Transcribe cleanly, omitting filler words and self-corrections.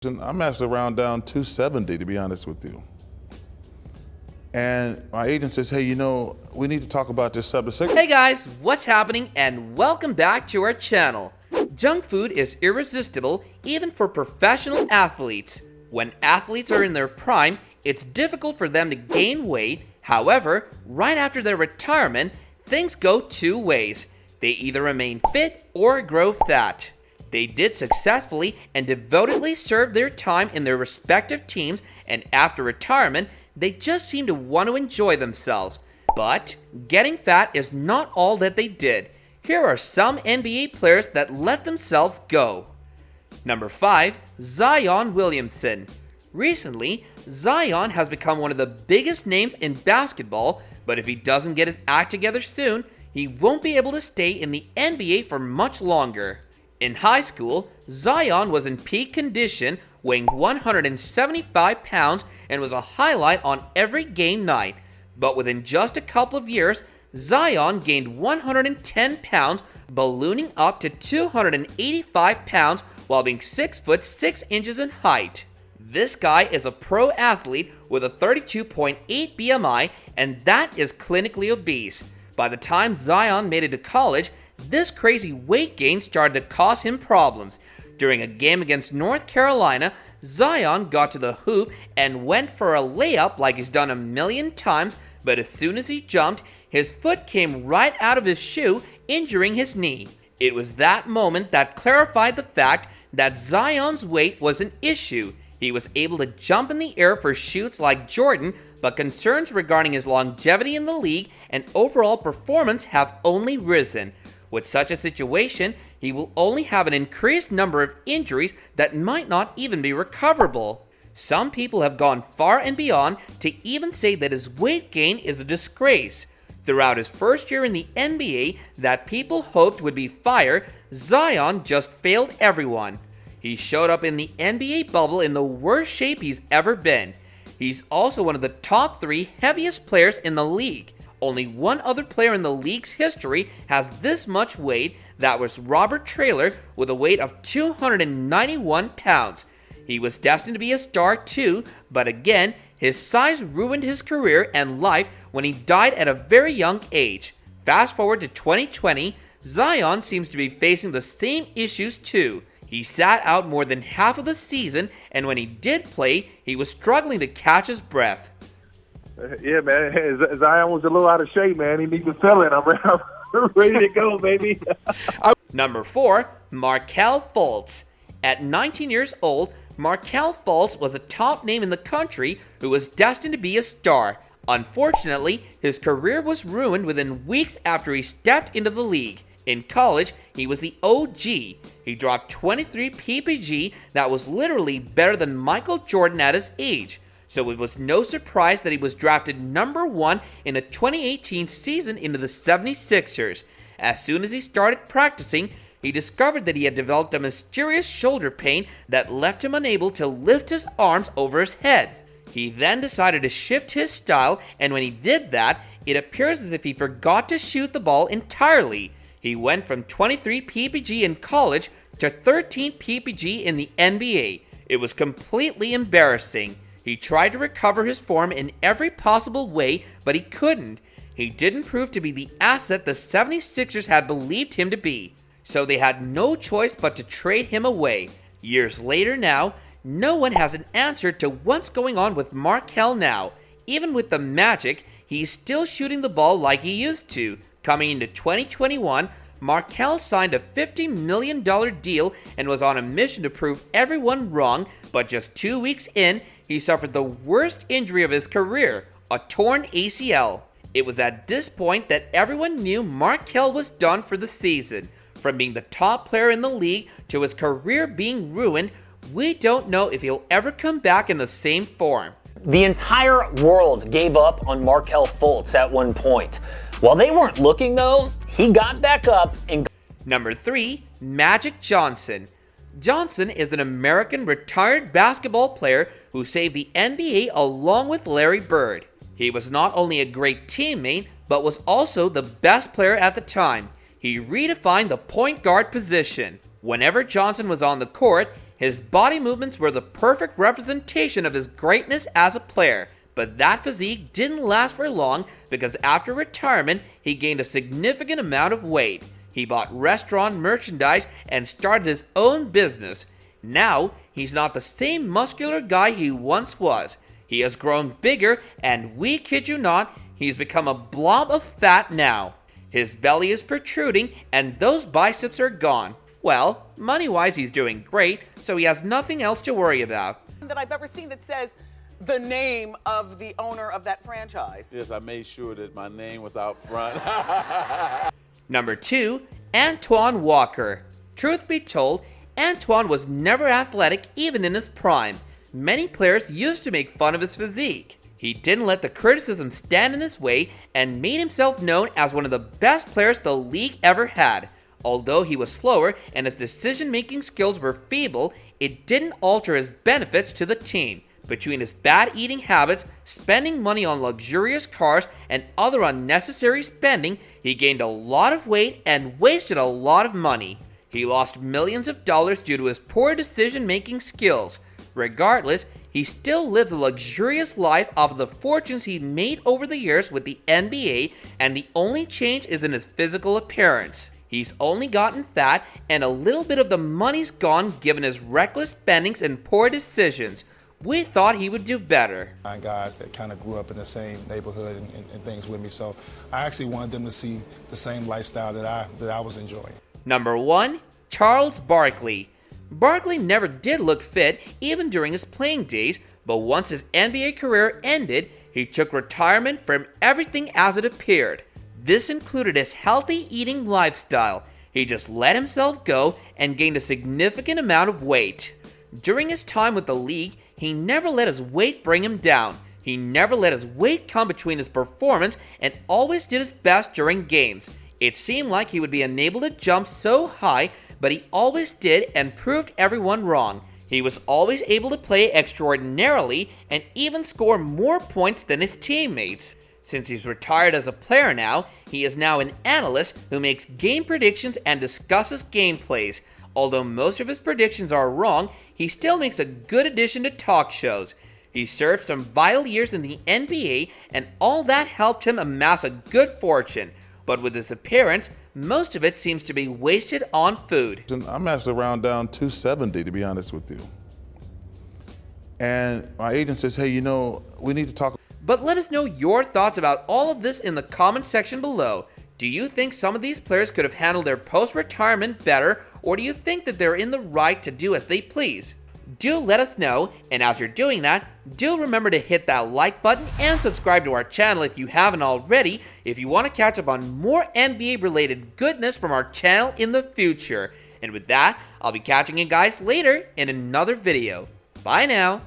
I'm actually around down 270, to be honest with you. And my agent says, hey, we need to talk about this subject. Hey guys, what's happening, and welcome back to our channel. Junk food is irresistible even for professional athletes. When athletes are in their prime, it's difficult for them to gain weight. However, right after their retirement, things go two ways. They either remain fit or grow fat. They did successfully and devotedly serve their time in their respective teams, and after retirement, they just seem to want to enjoy themselves. But getting fat is not all that they did. Here are some NBA players that let themselves go. Number 5, Zion Williamson. Recently, Zion has become one of the biggest names in basketball, but if he doesn't get his act together soon, he won't be able to stay in the NBA for much longer. In high school, Zion was in peak condition, weighing 175 pounds and was a highlight on every game night. But within just a couple of years, Zion gained 110 pounds, ballooning up to 285 pounds while being 6 foot 6 inches in height. This guy is a pro athlete with a 32.8 BMI, and that is clinically obese. By the time Zion made it to college, this crazy weight gain started to cause him problems. During a game against North Carolina, Zion got to the hoop and went for a layup like he's done a million times, but as soon as he jumped, his foot came right out of his shoe, injuring his knee. It was that moment that clarified the fact that Zion's weight was an issue. He was able to jump in the air for shoots like Jordan, but concerns regarding his longevity in the league and overall performance have only risen. With such a situation, he will only have an increased number of injuries that might not even be recoverable. Some people have gone far and beyond to even say that his weight gain is a disgrace. Throughout his first year in the NBA that people hoped would be fire, Zion just failed everyone. He showed up in the NBA bubble in the worst shape he's ever been. He's also one of the top 3 heaviest players in the league. Only one other player in the league's history has this much weight. That was Robert Traylor with a weight of 291 pounds. He was destined to be a star too, but again, his size ruined his career and life when he died at a very young age. Fast forward to 2020, Zion seems to be facing the same issues too. He sat out more than half of the season, and when he did play, he was struggling to catch his breath. Yeah, man. Zion was a little out of shape, man. He needs to sell it. I'm ready to go, baby. Number 4, Markelle Fultz. At 19 years old, Markelle Fultz was a top name in the country who was destined to be a star. Unfortunately, his career was ruined within weeks after he stepped into the league. In college, he was the OG. He dropped 23 PPG that was literally better than Michael Jordan at his age. So it was no surprise that he was drafted number 1 in the 2018 season into the 76ers. As soon as he started practicing, he discovered that he had developed a mysterious shoulder pain that left him unable to lift his arms over his head. He then decided to shift his style, and when he did that, it appears as if he forgot to shoot the ball entirely. He went from 23 PPG in college to 13 PPG in the NBA. It was completely embarrassing. He tried to recover his form in every possible way, but he couldn't. He didn't prove to be the asset the 76ers had believed him to be, so they had no choice but to trade him away. Years later now, no one has an answer to what's going on with Markelle now. Even with the Magic, he's still shooting the ball like he used to. Coming into 2021, Markelle signed a $50 million deal and was on a mission to prove everyone wrong, but just 2 weeks in, he suffered the worst injury of his career, a torn ACL. It was at this point that everyone knew Markelle was done for the season. From being the top player in the league to his career being ruined, we don't know if he'll ever come back in the same form. The entire world gave up on Markelle Fultz at one point. While they weren't looking though, he got back up and... Number 3, Magic Johnson. Johnson is an American retired basketball player who saved the NBA along with Larry Bird. He was not only a great teammate, but was also the best player at the time. He redefined the point guard position. Whenever Johnson was on the court, His body movements were the perfect representation of his greatness as a player, but that physique didn't last for long because after retirement, he gained a significant amount of weight. He bought restaurant merchandise and started his own business. Now, he's not the same muscular guy he once was. He has grown bigger, and we kid you not, he's become a blob of fat now. His belly is protruding, and those biceps are gone. Well, money-wise he's doing great, so he has nothing else to worry about. That I've ever seen that says the name of the owner of that franchise. Yes, I made sure that my name was out front. Number 2, Antoine Walker. Truth be told, Antoine was never athletic even in his prime. Many players used to make fun of his physique. He didn't let the criticism stand in his way and made himself known as one of the best players the league ever had. Although he was slower and his decision-making skills were feeble, it didn't alter his benefits to the team. Between his bad eating habits, spending money on luxurious cars, and other unnecessary spending, he gained a lot of weight and wasted a lot of money. He lost millions of dollars due to his poor decision-making skills. Regardless, he still lives a luxurious life off of the fortunes he made over the years with the NBA, and the only change is in his physical appearance. He's only gotten fat, and a little bit of the money's gone given his reckless spendings and poor decisions. We thought he would do better. Guys that kind of grew up in the same neighborhood and things with me, so I actually wanted them to see the same lifestyle that I was enjoying. Number 1, Charles Barkley. Barkley never did look fit even during his playing days, but once his NBA career ended, he took retirement from everything as it appeared. This included his healthy eating lifestyle. He just let himself go and gained a significant amount of weight. During his time with the league, he never let his weight bring him down. He never let his weight come between his performance and always did his best during games. It seemed like he would be unable to jump so high, but he always did and proved everyone wrong. He was always able to play extraordinarily and even score more points than his teammates. Since he's retired as a player now, he is now an analyst who makes game predictions and discusses gameplays. Although most of his predictions are wrong, he still makes a good addition to talk shows. He served some vital years in the NBA, and all that helped him amass a good fortune. But with his appearance, most of it seems to be wasted on food. I'm actually around down 270, to be honest with you. And my agent says, hey, you know, we need to talk. But let us know your thoughts about all of this in the comment section below. Do you think some of these players could have handled their post-retirement better, or do you think that they're in the right to do as they please? Do let us know, and as you're doing that, do remember to hit that like button and subscribe to our channel if you haven't already, if you want to catch up on more NBA related goodness from our channel in the future. And with that, I'll be catching you guys later in another video. Bye now.